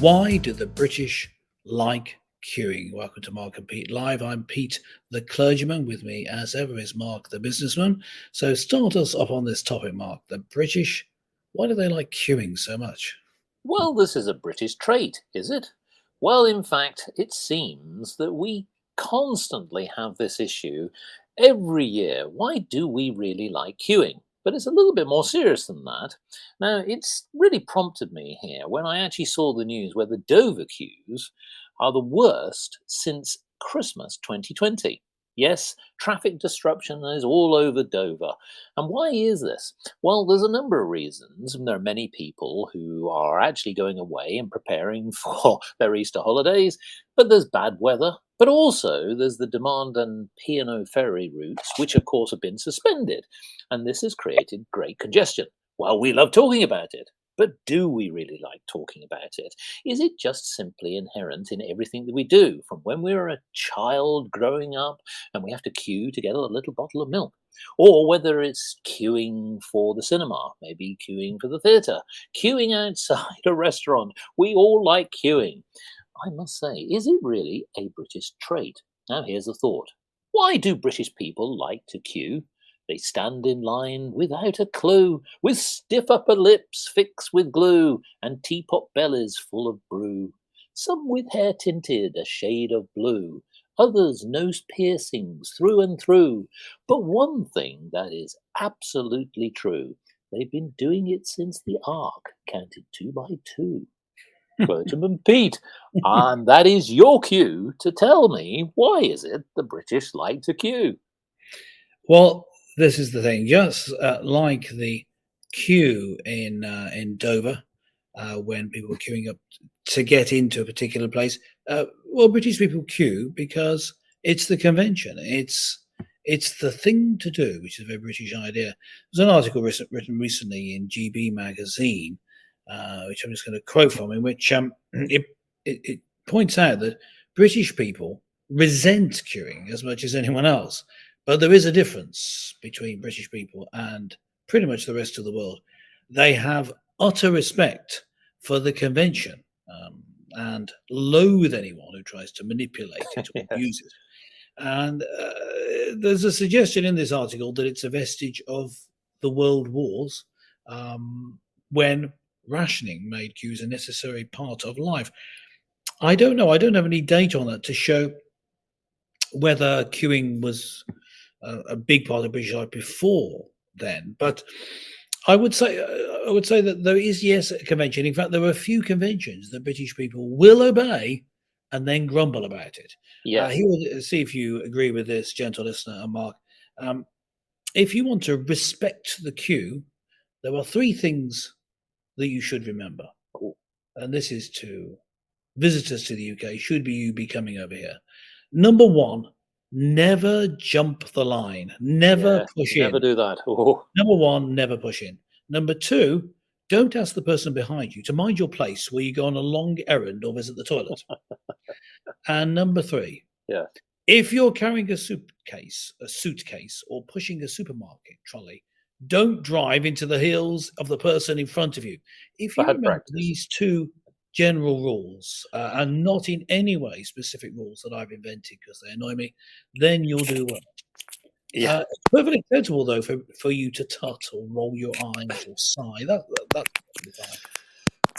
Why do the British like queuing? Welcome to Mark and Pete Live. I'm Pete, the clergyman. With me, as ever, is Mark, the businessman. So start us off on this topic, Mark. The British, why do they like queuing so much? Well, this is a British trait, is it? Well, in fact, it seems that we constantly have this issue every year. Why do we really like queuing? But it's a little bit more serious than that. Now, it's really prompted me here when I actually saw the news where the Dover queues are the worst since Christmas 2020. Yes, traffic disruption is all over Dover. And why is this? Well, there's a number of reasons. There are many people who are actually going away and preparing for their Easter holidays, but there's bad weather. But also, there's the demand and P&O ferry routes, which of course have been suspended. And this has created great congestion. Well, we love talking about it. But do we really like talking about it? Is it just simply inherent in everything that we do, from when we were a child growing up and we have to queue to get a little bottle of milk? Or whether it's queuing for the cinema, maybe queuing for the theatre, queuing outside a restaurant. We all like queuing. I must say, is it really a British trait? Now, here's a thought. Why do British people like to queue? They stand in line without a clue, with stiff upper lips fixed with glue, and teapot bellies full of brew. Some with hair tinted a shade of blue, others nose piercings through and through. But one thing that is absolutely true, they've been doing it since the Ark counted 2 by 2. Clergyman Pete, and that is your cue to tell me why is it the British like to queue? Well, this is the thing. Just like the queue in Dover, when people were queuing up to get into a particular place, well, British people queue because it's the convention. It's the thing to do, which is a very British idea. There's an article written recently in GB magazine, which I'm just going to quote from, in which it points out that British people resent queuing as much as anyone else. But there is a difference between British people and pretty much the rest of the world. They have utter respect for the convention, and loathe anyone who tries to manipulate it or Yes. use it. And there's a suggestion in this article that it's a vestige of the world wars, when rationing made queues a necessary part of life. I don't know. I don't have any data on that to show whether queuing was a big part of British life before then. But I would say that there is, yes, a convention. In fact, there are a few conventions that British people will obey and then grumble about it. Yes. See if you agree with this, gentle listener and Mark. Um, if you want to respect the queue, there are three things that you should remember, Oh, and this is to visitors to the UK. Should be you be coming over here? Number one, never jump the line. Never yes. push Never in. do that. Oh, Number one, never push in. Number two, don't ask the person behind you to mind your place where you go on a long errand or visit the toilet. And number three, yes. if you're carrying a suitcase, or pushing a supermarket trolley, don't drive into the heels of the person in front of you. If you Bad remember practice. these two general rules, and not in any way specific rules that I've invented because they annoy me, then you'll do well. Yeah. It's perfectly acceptable, though, for you to tut or roll your eyes or sigh. That's perfectly fine.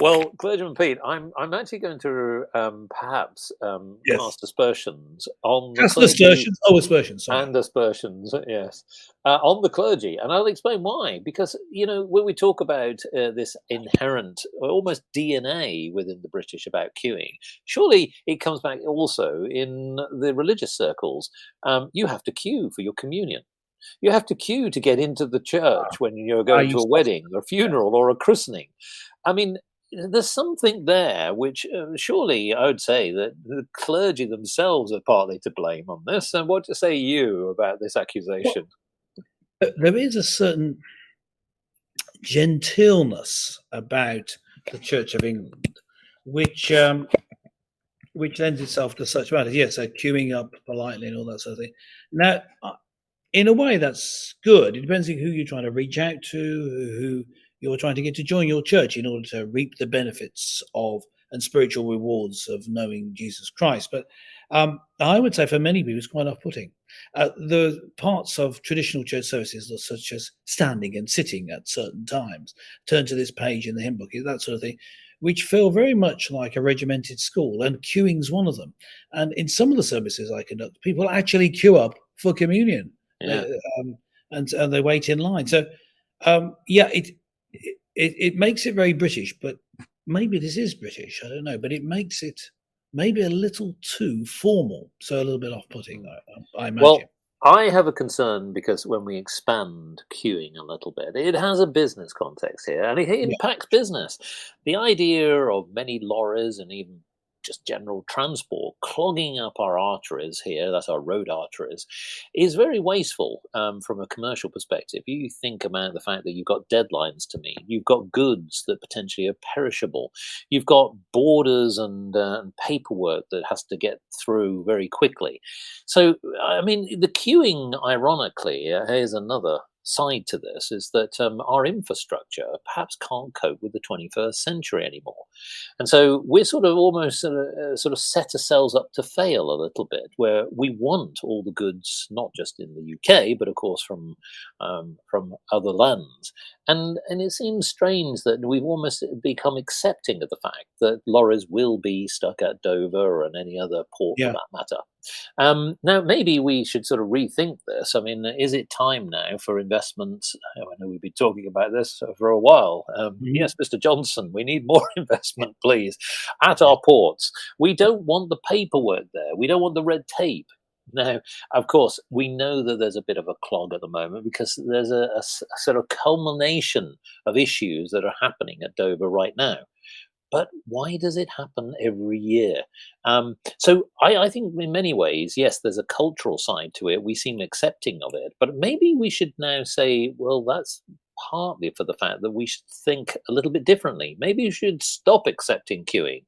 Well, Clergyman Pete, I'm actually going to perhaps Yes. cast aspersions on the Cast clergy aspersions. Oh, aspersions. Sorry. and aspersions, yes, on the clergy, and I'll explain why. Because when we talk about this inherent, almost DNA within the British about queuing, surely it comes back also in the religious circles. You have to queue for your communion. You have to queue to get into the church when you're I going to a used wedding, or a funeral, or a christening. I mean, there's something there which surely I would say that the clergy themselves are partly to blame on this. And what to say you about this well, accusation? there is a certain gentleness about the Church of England, which lends itself to such matters. Yes, so queuing up politely and all that sort of thing. Now, in a way, that's good. It depends on who you're trying to reach out to, who you're trying to get to join your church in order to reap the benefits of and spiritual rewards of knowing Jesus Christ. But I would say for many people, it's quite off-putting. The parts of traditional church services, such as standing and sitting at certain times, turn to this page in the hymn book, that sort of thing, which feel very much like a regimented school, and queuing's one of them. And in some of the services I conduct, people actually queue up for communion, Yeah. and they wait in line. So, yeah, it makes it very British, but maybe this is British. I don't know, but it makes it maybe a little too formal, so a little bit off-putting, I imagine. Well, I have a concern because when we expand queuing a little bit, it has a business context here and it Yeah, impacts business. The idea of many lorries and even just general transport clogging up our arteries here, that's our road arteries, is very wasteful from a commercial perspective. You think about the fact that you've got deadlines to meet, you've got goods that potentially are perishable, you've got borders and paperwork that has to get through very quickly. So, I mean, the queuing, ironically, here's another side to this, is that our infrastructure perhaps can't cope with the 21st century anymore. And so we're sort of almost sort of set ourselves up to fail a little bit, where we want all the goods, not just in the UK, but of course from other lands. And it seems strange that we've almost become accepting of the fact that lorries will be stuck at Dover and any other port for yeah. that matter. Now, maybe we should sort of rethink this. I mean, is it time now for investment? Oh, I know we've been talking about this for a while. Mhm. Yes, Mr. Johnson, we need more investment, please, at Yeah. our ports. We don't want the paperwork there. We don't want the red tape. Now, of course, we know that there's a bit of a clog at the moment because there's a sort of culmination of issues that are happening at Dover right now. But why does it happen every year? So I think in many ways, yes, there's a cultural side to it. We seem accepting of it, but maybe we should now say, well, that's partly for the fact that we should think a little bit differently. Maybe you should stop accepting queuing.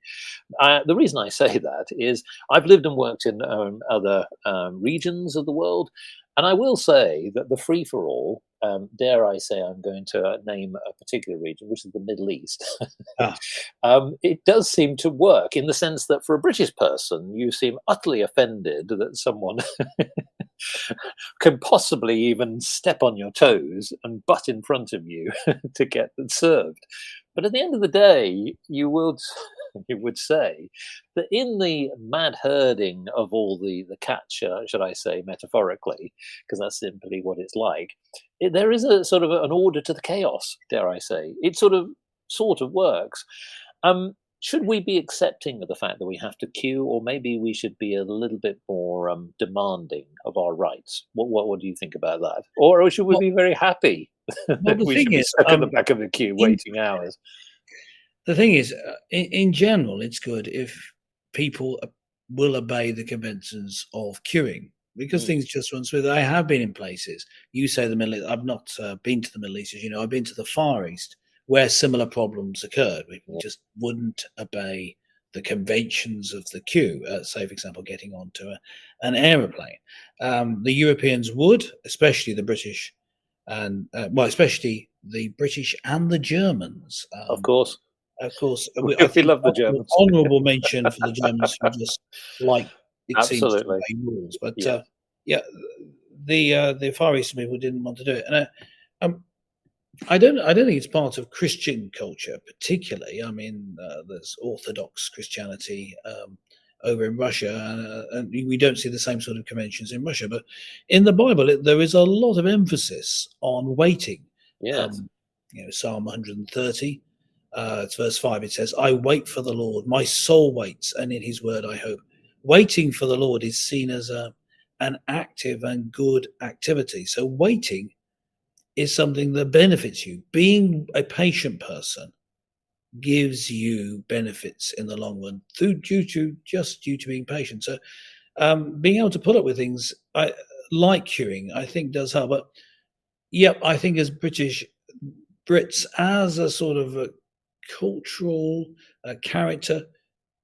The reason I say that is I've lived and worked in other regions of the world, and I will say that the free for all, dare I say, I'm going to name a particular region, which is the Middle East. Ah, It does seem to work in the sense that for a British person, you seem utterly offended that someone can possibly even step on your toes and butt in front of you to get them served. But at the end of the day, you would say that in the mad herding of all the catch, should I say metaphorically, because that's simply what it's like, there is a sort of an order to the chaos. Dare I say, it sort of works. Should we be accepting of the fact that we have to queue, or maybe we should be a little bit more demanding of our rights? What do you think about that? Or should we well, be very happy well, that the we thing should be is, stuck at the back of the queue in waiting hours? in general, it's good if people will obey the conventions of queuing because Mm, things just run smooth. I have been in places. You say the Middle East. I've not been to the Middle East, as you know. I've been to the Far East where similar problems occurred. We yeah, just wouldn't obey the conventions of the queue. Say, for example, getting onto an aeroplane. The Europeans would, especially the British, and well, especially the British and the Germans. of course. Of course, I We think love the Germans. honourable mention for the Germans who just like, it seems, to Absolutely. obey rules. But Yeah. yeah, the Far Eastern people didn't want to do it, and um, I don't think it's part of Christian culture particularly. I mean, there's Orthodox Christianity over in Russia, and we don't see the same sort of conventions in Russia. But in the Bible, there is a lot of emphasis on waiting. Yes. Um, Psalm 130, it's verse 5. It says, "I wait for the Lord; my soul waits, and in His word I hope." Waiting for the Lord is seen as an active and good activity. So waiting is something that benefits you. Being a patient person gives you benefits in the long run due to being patient. So being able to put up with things, like queuing, I think does help. But yep, I think as Brits, as a sort of a cultural character,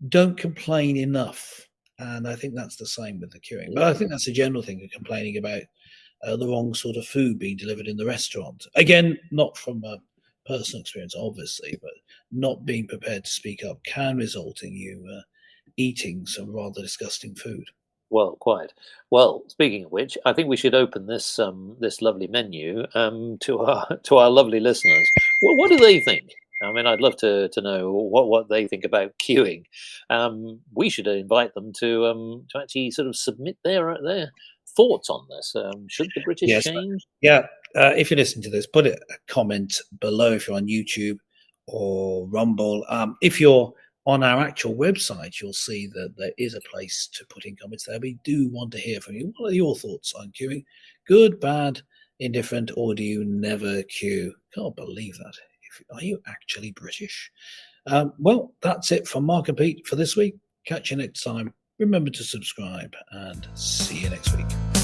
don't complain enough. And I think that's the same with the queuing. But I Yeah. think that's a general thing of complaining about the wrong sort of food being delivered in the restaurant. Again, not from a personal experience, obviously, but not being prepared to speak up can result in you eating some rather disgusting food. Well, quite. Well, speaking of which, I think we should open this lovely menu to our to our lovely listeners. What do they think? I mean, I'd love to know what they think about queuing. We should invite them to actually sort of submit their thoughts on this. Should the British Yes, change? yeah. If you listen to this, put a comment below if you're on YouTube or Rumble. If you're on our actual website, you'll see that there is a place to put in comments there. We do want to hear from you. What are your thoughts on queuing? Good, bad, indifferent, or do you never queue? Can't believe that. Are you actually British? Well, that's it from Mark and Pete for this week. Catch you next time. Remember to subscribe and see you next week.